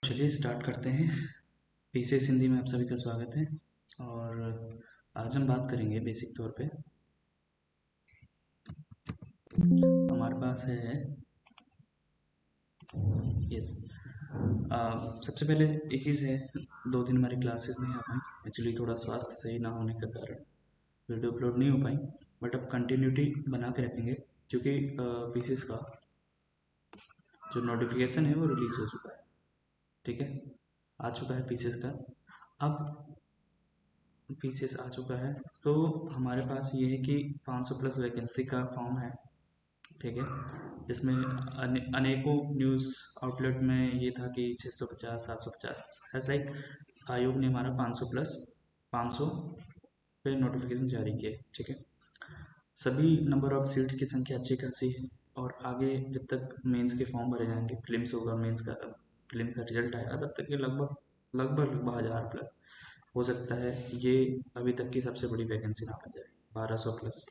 चलिए स्टार्ट करते हैं। पीसीएस हिंदी में आप सभी का स्वागत है। और आज हम बात करेंगे बेसिक तौर पे। हमारे पास है यस सबसे पहले एक चीज़ है, 2 दिन हमारी क्लासेस नहीं आ पाई। एक्चुअली थोड़ा स्वास्थ्य सही ना होने के कारण वीडियो अपलोड नहीं हो पाई, बट अब कंटिन्यूटी बना के रखेंगे क्योंकि पीसीएस का जो नोटिफिकेशन है वो रिलीज़ हो चुका है। ठीक है, आ चुका है पीसीएस का। अब पीसीएस आ चुका है तो हमारे पास ये है कि 500 प्लस वैकेंसी का फॉर्म है। ठीक है, जिसमें अनेकों न्यूज़ आउटलेट में ये था कि 650 750 एज लाइक आयोग ने हमारा 500 प्लस 500 पे नोटिफिकेशन जारी किया है। ठीक है, सभी नंबर ऑफ सीट्स की संख्या अच्छी खासी है। और आगे जब तक मेंस के फॉर्म भरे जाएंगे, प्रीलिम्स होगा, मेंस का प्रीलिम का रिजल्ट आएगा, तब तक ये लगभग लगभग लगभग 1000 प्लस हो सकता है। ये अभी तक की सबसे बड़ी वैकेंसी ना बन जाए, 1200 प्लस।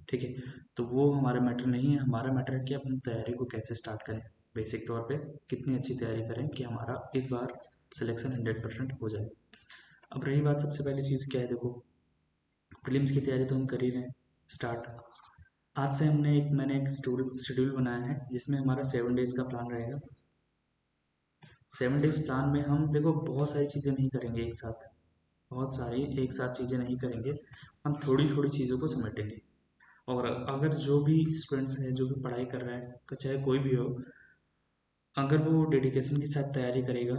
ठीक है, तो वो हमारा मैटर नहीं है। हमारा मैटर है कि अपन तैयारी को कैसे स्टार्ट करें, बेसिक तौर पे कितनी अच्छी तैयारी करें कि हमारा इस बार सिलेक्शन 100% हो जाए। अब रही बात, सबसे पहली चीज़ क्या है, देखो प्रीलिम्स की तैयारी तो हम कर ही रहे हैं स्टार्ट। आज से मैंने एक शेड्यूल बनाया है जिसमें हमारा 7 डेज का प्लान रहेगा। 7 डेज प्लान में हम देखो बहुत सारी चीज़ें नहीं करेंगे एक साथ, बहुत सारी एक साथ चीज़ें नहीं करेंगे। हम थोड़ी थोड़ी चीज़ों को समेटेंगे। और अगर जो भी स्टूडेंट्स है, जो भी पढ़ाई कर रहा है, चाहे कोई भी हो, अगर वो डेडिकेशन के साथ तैयारी करेगा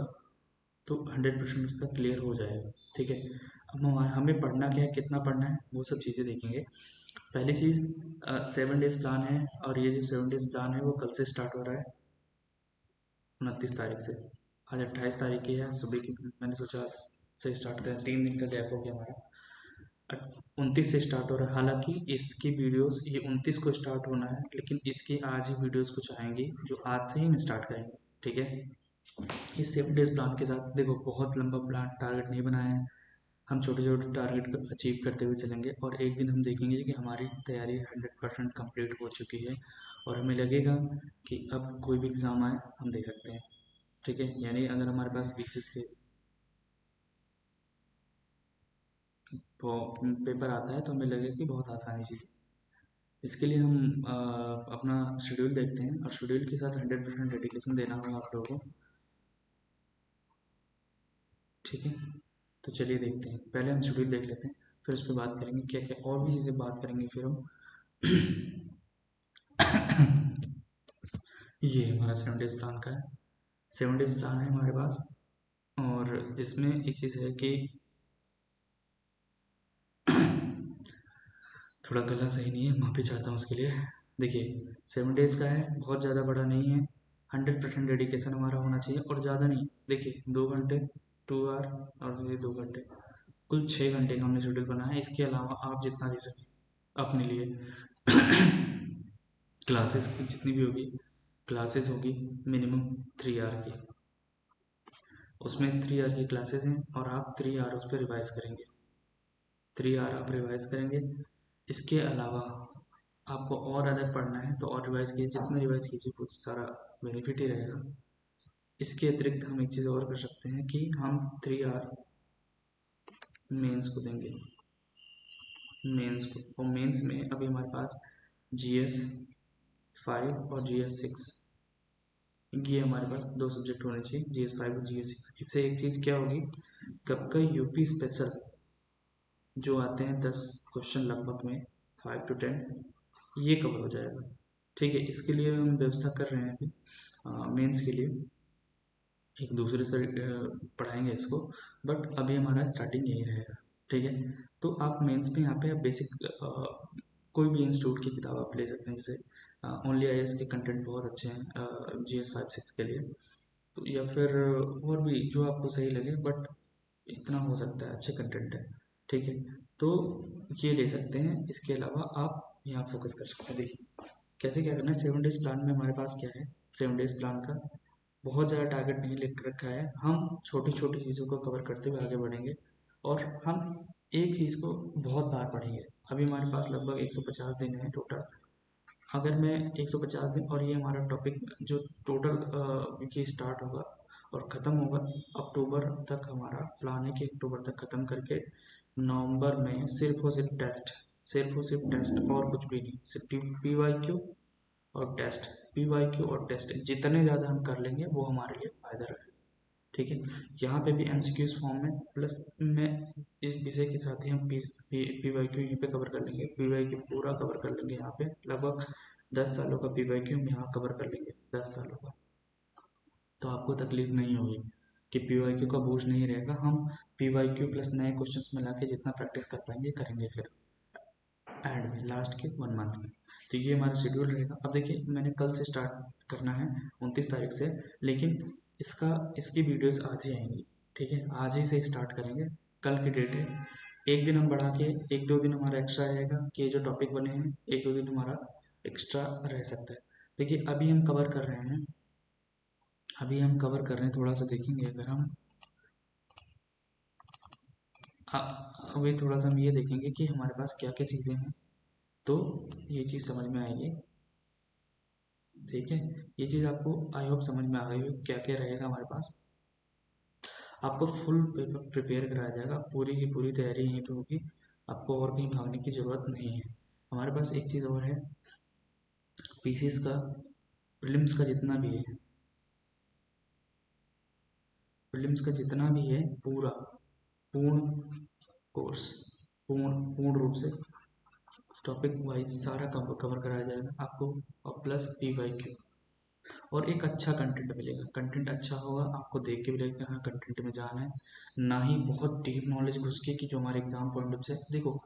तो 100% उसका क्लियर हो जाएगा। ठीक है, अब हमें पढ़ना क्या है, कितना पढ़ना है, वो सब चीज़ें देखेंगे। पहली चीज़ 7 डेज प्लान है, और ये जो 7 डेज प्लान है वो कल से स्टार्ट हो रहा है, 29 तारीख से। आज 28 तारीख की है, सुबह की मैंने सोचा आज से स्टार्ट करें, 3 दिन का गैप हो गया हमारा। 29 से स्टार्ट हो रहा है। हालांकि इसकी वीडियोस ये 29 को स्टार्ट होना है, लेकिन इसकी आज ही वीडियोस कुछ आएंगी जो आज से ही हम स्टार्ट करेंगे। ठीक है, इस 7 डेज प्लान के साथ देखो बहुत लंबा प्लान टारगेट नहीं बनाया है। हम छोटे छोटे टारगेट को अचीव करते हुए चलेंगे, और एक दिन हम देखेंगे कि हमारी तैयारी 100% कंप्लीट हो चुकी है, और हमें लगेगा कि अब कोई भी एग्ज़ाम आए हम दे सकते हैं। ठीक है, यानी अगर हमारे पास बीसीएस के पेपर आता है तो हमें लगेगा कि बहुत आसानी से। इसके लिए हम अपना शेड्यूल देखते हैं, और शेड्यूल के साथ 100% डेडिकेशन देना होगा आप लोगों को। ठीक है, तो चलिए देखते हैं। पहले हम शेड्यूल देख लेते हैं, फिर उस पर बात करेंगे, क्या क्या और भी चीज़ें बात करेंगे फिर हम। ये हमारा 7 डेज प्लान का है। 7 डेज प्लान है हमारे पास, और जिसमें एक चीज़ है कि थोड़ा गला सही नहीं है, माफ़ी चाहता हूँ उसके लिए। देखिए 7 डेज का है, बहुत ज़्यादा बड़ा नहीं है। 100% डेडिकेशन हमारा होना चाहिए, और ज़्यादा नहीं। देखिए 2 घंटे, 2 आवर, और ये 2 घंटे, कुल 6 घंटे का हमने शेड्यूल बनाया है। इसके अलावा आप जितना दे सकें अपने लिए। क्लासेस की जितनी भी होगी, क्लासेस होगी मिनिमम 3 आवर की। उसमें 3 आवर की क्लासेस हैं, और आप 3 आवर उस पर रिवाइज करेंगे। 3 आवर आप रिवाइज करेंगे। इसके अलावा आपको और अगर पढ़ना है तो और रिवाइज कीजिए, जितना रिवाइज कीजिए कुछ सारा बेनिफिट ही रहेगा। इसके अतिरिक्त हम एक चीज़ और कर सकते हैं कि हम 3 आवर मेंस को देंगे। मेंस को, और मेंस में अभी हमारे पास जीएस 5 और जीएस 6, ये हमारे पास 2 सब्जेक्ट होने चाहिए, जीएस 5 और जीएस 6। इससे एक चीज़ क्या होगी, कब का यूपी स्पेशल जो आते हैं 10 क्वेश्चन लगभग में, 5 to 10, ये कवर हो जाएगा। ठीक है, इसके लिए हम व्यवस्था कर रहे हैं अभी मेंस के लिए, एक दूसरे से पढ़ाएंगे इसको, बट अभी हमारा स्टार्टिंग यही रहेगा। ठीक है, तो आप मेंस पे यहाँ पे आप बेसिक कोई भी इंस्टीट्यूट की किताब आप ले सकते हैं, जैसे ओनली आईएएस के कंटेंट बहुत अच्छे हैं जीएस 5 6 के लिए। तो या फिर और भी जो आपको सही लगे, बट इतना हो सकता है अच्छे कंटेंट है। ठीक है, तो ये ले सकते हैं। इसके अलावा आप यहाँ फोकस कर सकते हैं। देखिए कैसे क्या करना है। 7 डेज प्लान में हमारे पास क्या है, 7 डेज प्लान का बहुत ज़्यादा टारगेट नहीं लिख रखा है। हम छोटी छोटी चीज़ों को कवर करते हुए आगे बढ़ेंगे, और हम एक चीज़ को बहुत बार पढ़ेंगे। अभी हमारे पास लगभग 150 दिन है टोटल। अगर मैं 150 दिन, और ये हमारा टॉपिक जो टोटल ये स्टार्ट होगा, और ख़त्म होगा अक्टूबर तक। हमारा प्लान है कि अक्टूबर तक ख़त्म करके नवंबर में सिर्फ और सिर्फ टेस्ट और कुछ भी नहीं, सिर्फ PYQ और टेस्ट। PYQ और टेस्ट जितने ज़्यादा हम कर लेंगे वो हमारे लिए फ़ायदा रहेगा। ठीक है, यहाँ पे भी MCQs फॉर्म में प्लस में इस विषय के साथ ही हम PYQ यहीं पे कवर कर लेंगे। PYQ पूरा कवर कर लेंगे यहाँ पे, लगभग 10 सालों का PYQ हम यहाँ कवर कर लेंगे, 10 सालों का। तो आपको तकलीफ नहीं होगी कि PYQ का बोझ नहीं रहेगा। हम PYQ प्लस नए क्वेश्चंस मिला के जितना प्रैक्टिस कर पाएंगे करेंगे फिर एंड में लास्ट के 1 मंथ में। तो ये हमारा शेड्यूल रहेगा। अब देखिए मैंने कल से स्टार्ट करना है 29 तारीख से, लेकिन इसकी वीडियोस आज ही आएंगी। ठीक है, आज ही से स्टार्ट करेंगे, कल की डेट है। एक दिन हम बढ़ा के 1-2 दिन हमारा एक्स्ट्रा रहेगा कि ये जो टॉपिक बने हैं 1-2 दिन हमारा एक्स्ट्रा रह सकता है। देखिए अभी हम कवर कर रहे हैं, थोड़ा सा देखेंगे अगर हम अभी थोड़ा सा हम ये देखेंगे कि हमारे पास क्या क्या चीज़ें हैं, तो ये चीज़ समझ में आएगी। ठीक है, ये चीज़ आपको आई होप समझ में आ गई हो क्या क्या रहेगा हमारे पास। आपको फुल पेपर प्रिपेयर कराया जाएगा, पूरी की पूरी तैयारी यहीं पे होगी, आपको और कहीं भागने की ज़रूरत नहीं है। हमारे पास एक चीज़ और है, पीसीएस का प्रीलिम्स का जितना भी है, पूरा पूर्ण कोर्स पूर्ण रूप से टॉपिक वाइज सारा कवर कराया जाएगा आपको, और प्लस PYQ और एक अच्छा कंटेंट मिलेगा। कंटेंट अच्छा होगा, आपको देख के भी लगेगा हाँ कंटेंट में जाना है, ना ही बहुत डीप नॉलेज घुस के कि जो हमारे एग्जाम पॉइंट ऑफ से। देखो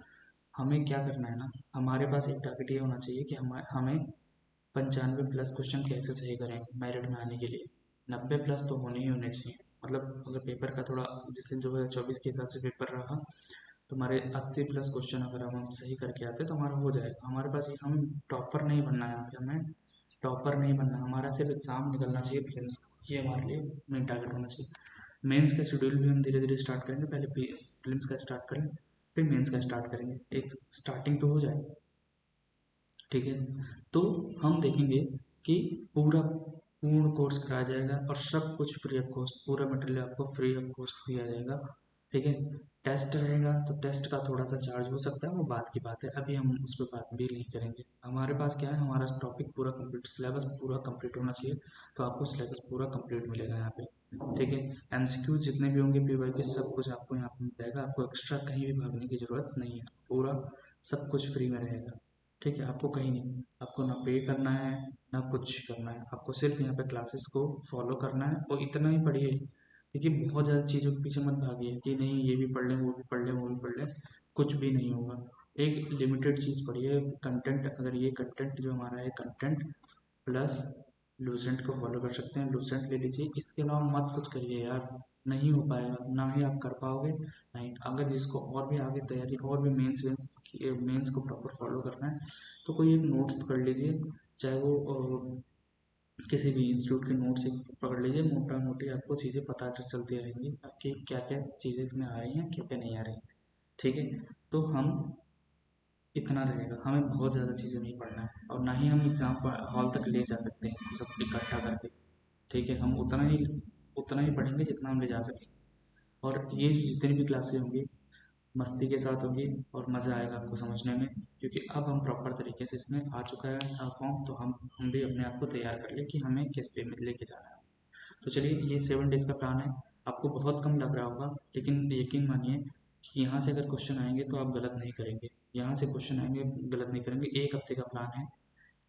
हमें क्या करना है ना, हमारे पास एक टारगेट ये होना चाहिए कि हमें 95+ क्वेश्चन कैसे सही करें मेरिट में आने के लिए। 90+ तो होने ही होने चाहिए। मतलब अगर पेपर का थोड़ा जैसे 2024 के हिसाब से पेपर रहा तो हमारे 80+ क्वेश्चन अगर हम सही करके आते तो हमारा हो जाएगा। हमारे पास हम टॉपर नहीं बनना है, यहाँ पे हमें टॉपर नहीं बनना, हमारा सिर्फ एग्ज़ाम निकलना चाहिए प्रीलिम्स, ये हमारे लिए मेन टारगेट होना चाहिए। मेंस का शेड्यूल भी हम धीरे धीरे स्टार्ट करेंगे, पहले प्रीलिम्स का स्टार्ट करें फिर मेंस का स्टार्ट करेंगे, एक स्टार्टिंग तो हो जाए। ठीक है, तो हम देखेंगे कि पूर्ण कोर्स कराया जाएगा और सब कुछ फ्री ऑफ कॉस्ट, पूरा मटेरियल आपको फ्री ऑफ कॉस्ट दिया जाएगा। ठीक है, टेस्ट रहेगा तो टेस्ट का थोड़ा सा चार्ज हो सकता है, वो बात की बात है, अभी हम उस पर बात भी नहीं करेंगे। हमारे पास क्या है, हमारा टॉपिक पूरा कंप्लीट, सिलेबस पूरा कंप्लीट होना चाहिए, तो आपको सिलेबस पूरा कंप्लीट मिलेगा यहाँ पे। ठीक है, MCQ जितने भी होंगे PYQ सब कुछ आपको यहाँ पे मिल जाएगा, आपको एक्स्ट्रा कहीं भी भागने की ज़रूरत नहीं है, पूरा सब कुछ फ्री में रहेगा। ठीक है, आपको कहीं नहीं, आपको ना पे करना है ना कुछ करना है, आपको सिर्फ यहाँ पे क्लासेस को फॉलो करना है और इतना ही पढ़िए। देखिए बहुत ज़्यादा चीज़ों के पीछे मत भागिए कि नहीं ये भी पढ़ लें वो भी पढ़ लें वो भी पढ़ लें, कुछ भी नहीं होगा। एक लिमिटेड चीज़ पढ़िए, कंटेंट, अगर ये कंटेंट जो हमारा है कंटेंट प्लस लूसेंट को फॉलो कर सकते हैं, लूसेंट ले लीजिए, इसके अलावा मत कुछ करिए यार, नहीं हो पाएगा, ना ही आप कर पाओगे। नहीं, अगर जिसको और भी आगे तैयारी और भी मेंस को प्रॉपर फॉलो करना है तो कोई एक नोट्स पकड़ लीजिए, चाहे वो किसी भी इंस्टीट्यूट के नोट्स एक पकड़ लीजिए, मोटा मोटी आपको चीज़ें पता चलती रहेंगी कि क्या क्या चीज़ें इसमें आ रही हैं क्या क्या नहीं आ रही। ठीक है, तो हम इतना रहेगा, हमें बहुत ज़्यादा चीज़ें नहीं पढ़ना है और ना ही हम एग्ज़ाम हॉल तक ले जा सकते हैं इसको सब इकट्ठा करके। ठीक है, हम उतना ही पढ़ेंगे जितना हम ले जा सकें, और ये जितनी भी क्लासें होंगी मस्ती के साथ होगी और मज़ा आएगा आपको समझने में, क्योंकि अब हम प्रॉपर तरीके से इसमें आ चुका है फॉर्म, तो हम भी अपने आप को तैयार कर ले कि हमें किस वे में लेके जाना है। तो चलिए, ये 7 डेज़ का प्लान है। आपको बहुत कम लग रहा होगा, लेकिन यकीन मानिए कि यहाँ से अगर क्वेश्चन आएंगे तो आप गलत नहीं करेंगे, यहाँ से क्वेश्चन आएंगे गलत नहीं करेंगे। 1 हफ्ते का प्लान है,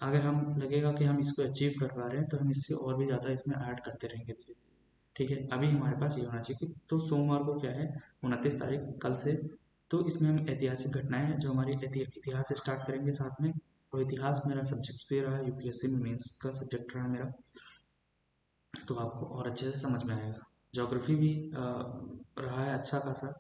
अगर हम लगेगा कि हम इसको अचीव कर पा रहे हैं तो हम इससे और भी ज़्यादा इसमें ऐड करते रहेंगे धीरे धीरे। ठीक है, अभी हमारे पास ये होना चाहिए कि तो सोमवार को क्या है, 29 तारीख, कल से तो इसमें हम ऐतिहासिक घटनाएं जो हमारी इतिहास से स्टार्ट करेंगे साथ में। और इतिहास मेरा सब्जेक्ट भी रहा है, UPSC में मेंस का सब्जेक्ट रहा मेरा, तो आपको और अच्छे से समझ में आएगा। ज्योग्राफी भी रहा है अच्छा खासा,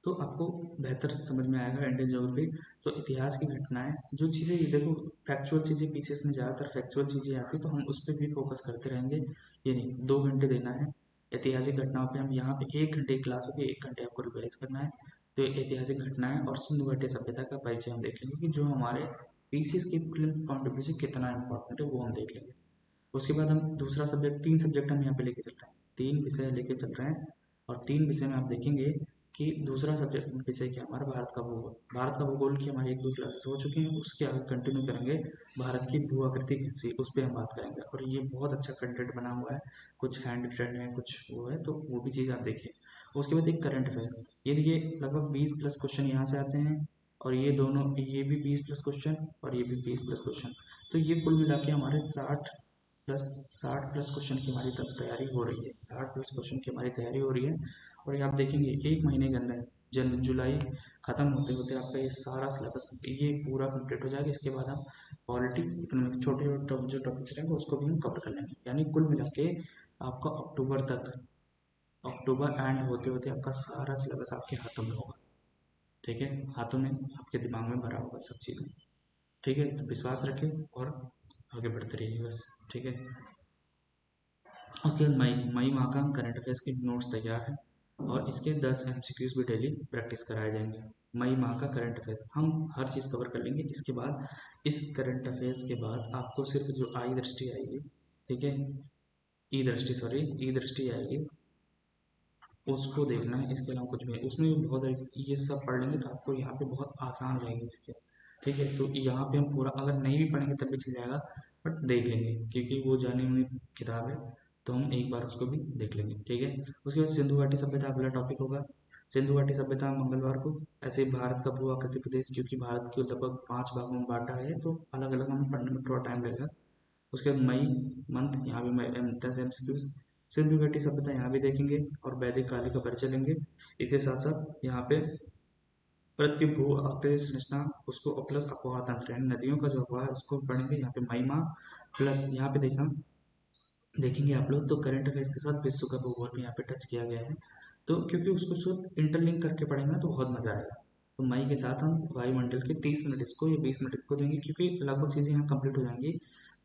तो आपको बेहतर समझ में आएगा इंडियन ज्योग्राफी। तो इतिहास की घटनाएं जो चीज़ें, ये देखो फैक्चुअल चीज़ें पीसीएस में ज़्यादातर फैक्चुअल चीज़ें आती है, तो हम उस पर भी फोकस करते रहेंगे। ये नहीं 2 घंटे देना है ऐतिहासिक घटनाओं पे, हम यहाँ पे 1 घंटे की क्लास होगी, 1 घंटे आपको रिवाइज करना है। तो ऐतिहासिक घटनाएं और सिंधु घाटी सभ्यता का परिचय हम देख लेंगे कि जो हमारे पीसीएस के पॉइंट ऑफ व्यू से कितना इंपॉर्टेंट है वो हम देख लेंगे। उसके बाद हम दूसरा सब्जेक्ट, 3 सब्जेक्ट हम यहाँ पे लेके चल रहे हैं, 3 विषय लेके चल रहे हैं और 3 विषय में आप देखेंगे कि दूसरा सब्जेक्ट विषय क्या हमारा भारत का भूगोल। भारत का भूगोल की हमारी 1-2 क्लासेस हो चुकी हैं, उसके आगे कंटिन्यू करेंगे भारत की भू आकृति कैसी, उस पर हम बात करेंगे और ये बहुत अच्छा कंटेंट बना हुआ है, कुछ हैंड रिटन है, कुछ वो है, तो वो भी चीज़ आप देखिए। उसके बाद एक करंट अफेयर्स, ये देखिए लगभग 20 प्लस क्वेश्चन यहाँ से आते हैं और ये दोनों, ये भी 20 प्लस क्वेश्चन और ये भी 20 प्लस क्वेश्चन, तो ये कुल मिला के हमारे 60 प्लस क्वेश्चन की हमारी तब तैयारी हो रही है, 60 प्लस क्वेश्चन की हमारी तैयारी हो रही है। और ये आप देखेंगे 1 महीने के अंदर जुलाई खत्म होते होते आपका ये सारा सिलेबस ये पूरा कंप्लीट हो जाएगा। इसके बाद हम पॉलिटी इकोनॉमिक्स छोटे जो टॉपिक्स रहेंगे उसको भी हम कवर कर लेंगे, यानी कुल मिला के आपका अक्टूबर एंड होते होते आपका सारा सिलेबस आपके हाथों में होगा। ठीक है, हाथों में आपके दिमाग में भरा होगा सब चीज़ें। ठीक है, तो विश्वास रखें और आगे बढ़ते रहिए बस। ठीक है, ओके, मई माह का करंट अफेयर्स के नोट्स तैयार है और इसके 10 एमसीक्यूज भी डेली प्रैक्टिस कराए जाएंगे। मई माह का करंट अफेयर्स हम हर चीज़ कवर कर लेंगे। इसके बाद इस करंट अफेयर्स के बाद आपको सिर्फ जो आई दृष्टि आएगी, ठीक है, ई दृष्टि आएगी, उसको देखना है। इसके अलावा कुछ भी है उसमें भी बहुत सारी, ये सब पढ़ लेंगे तो आपको यहाँ पे बहुत आसान हो जाएगी चीज़ें। ठीक है, तो यहाँ पे हम पूरा अगर नहीं भी पढ़ेंगे तब भी चल जाएगा, बट देख लेंगे क्योंकि वो जानी हुई किताब है, तो हम एक बार उसको भी देख लेंगे। ठीक है, उसके बाद सिंधु घाटी सभ्यता अगला टॉपिक होगा। सिंधु घाटी सभ्यता मंगलवार को। ऐसे भारत का भू आकृति प्रदेश, क्योंकि भारत को लगभग 5 भागों में बांटा है तो अलग अलग हमें पढ़ने में थोड़ा टाइम लगेगा। उसके बाद मई मंथ, यहाँ भी 10 एमसीक्यूज सिंधु घाटी सभ्यता यहाँ भी देखेंगे और वैदिक काल का परिचय लेंगे। इसके साथ साथ यहाँ पे भारत की भू आकृति संरचना उसको प्लस अफवाह तंत्र यानी नदियों का जो अफवाह है उसको पढ़ेंगे यहाँ पे मई माह। प्लस यहाँ पे देखेंगे आप लोग तो करंट अफेयर्स के साथ विश्व का भूगोल भी यहाँ पे टच किया गया है, तो क्योंकि उसको सिर्फ इंटरलिंक करके पढ़ेंगे तो बहुत मजा आएगा। तो मई के साथ हम वायुमंडल के 30 मिनट इसको या 20 मिनट इसको देंगे, क्योंकि लगभग चीज़ें यहाँ कंप्लीट हो जाएंगी।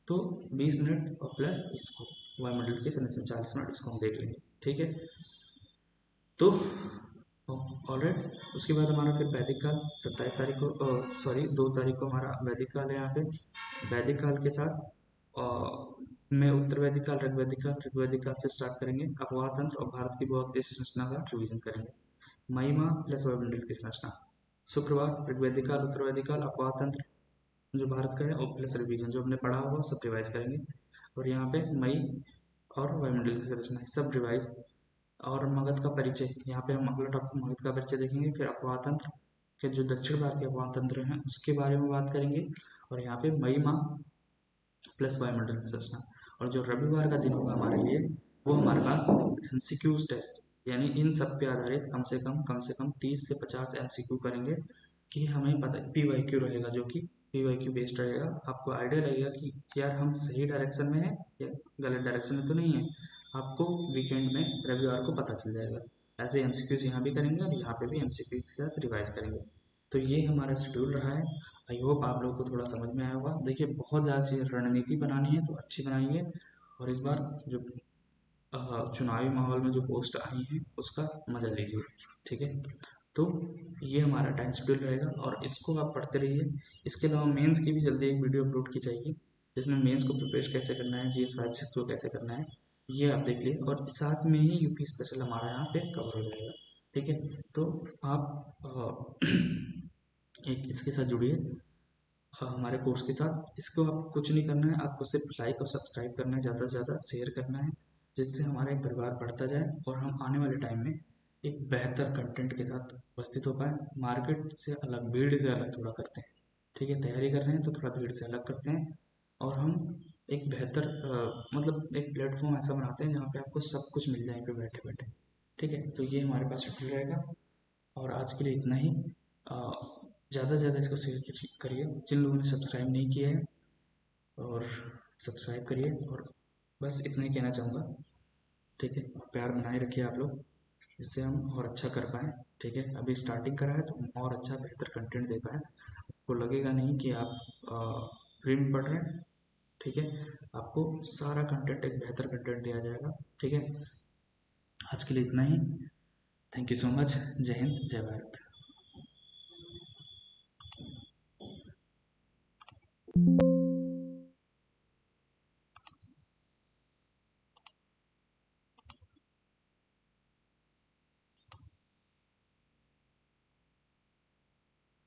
तो 20 मिनट और प्लस इसको वायुमंडल के संरचना 40 मिनट इसको हम देख लेंगे। ठीक है, तो ऑलराइट, उसके बाद हमारा फिर वैदिक काल 27 तारीख को, सॉरी 2 तारीख को हमारा वैदिक काल है यहाँ पे। वैदिक काल के साथ में उत्तर वैदिक काल, ऋग्वैदिक काल से स्टार्ट करेंगे। अफवाह तंत्र और भारत की भौगोलिक संरचना का रिवीजन करेंगे। मई माह प्लस वायुमंडल की संरचना। शुक्रवार ऋग्वैदिक काल, उत्तर वैदिक काल, अफवाह तंत्र जो भारत का है और प्लस रिवीजन जो हमने पढ़ा होगा सब रिवाइज करेंगे। और यहाँ पे मई और वायुमंडल की संरचना सब रिवाइज। और मगध का परिचय, यहाँ पे हम अगला टॉपिक मगध का परिचय देखेंगे। फिर अफवाह तंत्र के जो दक्षिण भारत के अफवाह तंत्र हैं उसके बारे में बात करेंगे। और यहाँ पे मई माह प्लस वायुमंडल की संरचना। और जो रविवार का दिन होगा हमारे लिए वो हमारे पास एमसीक्यूज टेस्ट, यानी इन सब पे आधारित कम से कम 30 से 50 एमसीक्यू करेंगे कि हमें पता पीवाईक्यू रहेगा, जो कि पीवाईक्यू बेस्ड रहेगा। आपको आइडिया लगेगा कि यार हम सही डायरेक्शन में हैं या गलत डायरेक्शन में तो नहीं है, आपको वीकेंड में रविवार को पता चल जाएगा। ऐसे एमसीक्यूज यहाँ भी करेंगे और यहाँ पे भी एमसीक्यू के साथ रिवाइज करेंगे। तो ये हमारा शेड्यूल रहा है। आई होप आप लोगों को थोड़ा समझ में आया होगा। देखिए बहुत ज़्यादा चीज़ रणनीति बनानी है तो अच्छी बनाएंगे, और इस बार जो चुनावी माहौल में जो पोस्ट आई है उसका मजा लीजिए। ठीक है, तो ये हमारा टाइम शेड्यूल रहेगा और इसको आप पढ़ते रहिए। इसके अलावा मेंस की भी जल्दी एक वीडियो अपलोड की जाएगी जिसमें मेंस को प्रिपेयर कैसे करना है, GS 5 को कैसे करना है, ये आप देख लिए। और साथ में ही यूपी स्पेशल हमारा यहाँ पे कवर हो जाएगा। ठीक है, तो आप एक इसके साथ जुड़िए हमारे कोर्स के साथ। इसको आपको कुछ नहीं करना है, आपको सिर्फ लाइक और सब्सक्राइब करना है, ज़्यादा से ज़्यादा शेयर करना है, जिससे हमारा एक परिवार बढ़ता जाए और हम आने वाले टाइम में एक बेहतर कंटेंट के साथ उपस्थित हो पाए। मार्केट से अलग, भीड़ से अलग थोड़ा करते हैं। ठीक है, तैयारी कर रहे हैं तो थोड़ा भीड़ से अलग करते हैं और हम एक बेहतर मतलब एक प्लेटफॉर्म ऐसा बनाते हैं जहाँ पे आपको सब कुछ मिल जाए पे बैठे बैठे। ठीक है, तो ये हमारे पास शेड्यूल रहेगा और आज के लिए इतना ही। ज़्यादा से ज़्यादा इसको शेयर करिए जिन लोगों ने सब्सक्राइब नहीं किया है, और सब्सक्राइब करिए। और बस इतना ही कहना चाहूँगा। ठीक है, और प्यार बनाए रखिए आप लोग, जिससे हम और अच्छा कर पाएँ। ठीक है, अभी स्टार्टिंग करा है तो हम और अच्छा बेहतर कंटेंट दे पाएँ। आपको लगेगा नहीं कि आप फ्री में पढ़ रहे हैं। ठीक है, आपको सारा कंटेंट, एक बेहतर कंटेंट दिया जाएगा। ठीक है, आज के लिए इतना ही। Thank you so much. जय हिंद, जय भारत।